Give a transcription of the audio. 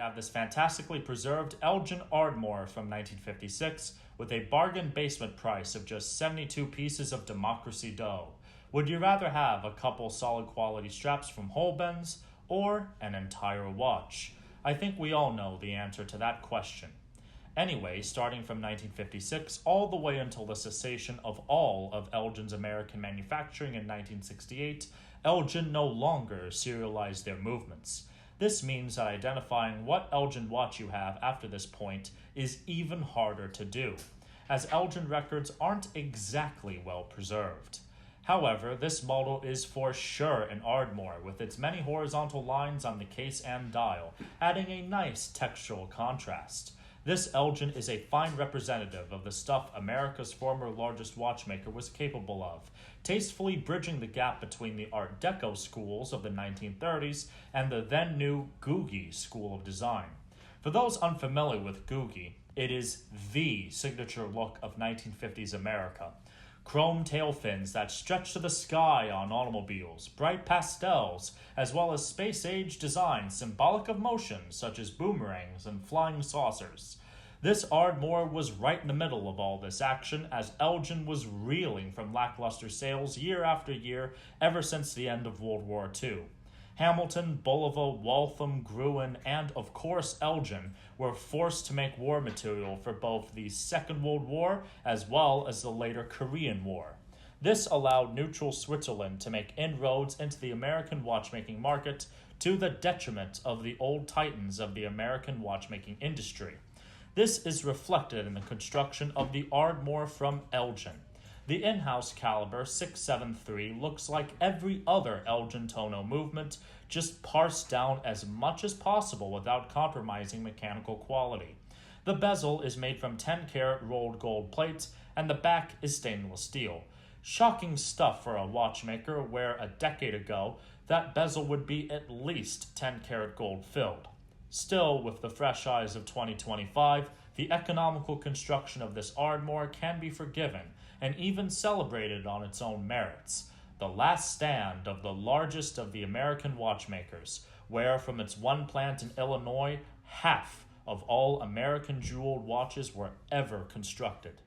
have this fantastically preserved Elgin Ardmore from 1956 with a bargain basement price of just 72 pieces of democracy dough. Would you rather have a couple solid quality straps from Holben's or an entire watch? I think we all know the answer to that question. Anyway, starting from 1956 all the way until the cessation of all of Elgin's American manufacturing in 1968, Elgin no longer serialized their movements. This means that identifying what Elgin watch you have after this point is even harder to do, as Elgin records aren't exactly well preserved. However, this model is for sure an Ardmore, with its many horizontal lines on the case and dial, adding a nice textural contrast. This Elgin is a fine representative of the stuff America's former largest watchmaker was capable of, tastefully bridging the gap between the Art Deco schools of the 1930s and the then-new Googie school of design. For those unfamiliar with Googie, it is the signature look of 1950s America. Chrome tail fins that stretch to the sky on automobiles, bright pastels, as well as space-age designs symbolic of motion such as boomerangs and flying saucers. This Ardmore was right in the middle of all this action, as Elgin was reeling from lackluster sales year after year ever since the end of World War II. Hamilton, Bulliva, Waltham, Gruen, and of course Elgin were forced to make war material for both the Second World War as well as the later Korean War. This allowed neutral Switzerland to make inroads into the American watchmaking market to the detriment of the old titans of the American watchmaking industry. This is reflected in the construction of the Ardmore from Elgin. The in-house caliber 673 looks like every other Elgin tonneau movement, just parsed down as much as possible without compromising mechanical quality. The bezel is made from 10-karat rolled gold plates, and the back is stainless steel. Shocking stuff for a watchmaker where a decade ago that bezel would be at least 10-karat gold filled. Still, with the fresh eyes of 2025, the economical construction of this Ardmore can be forgiven and even celebrated on its own merits. The last stand of the largest of the American watchmakers, where from its one plant in Illinois, half of all American jeweled watches were ever constructed.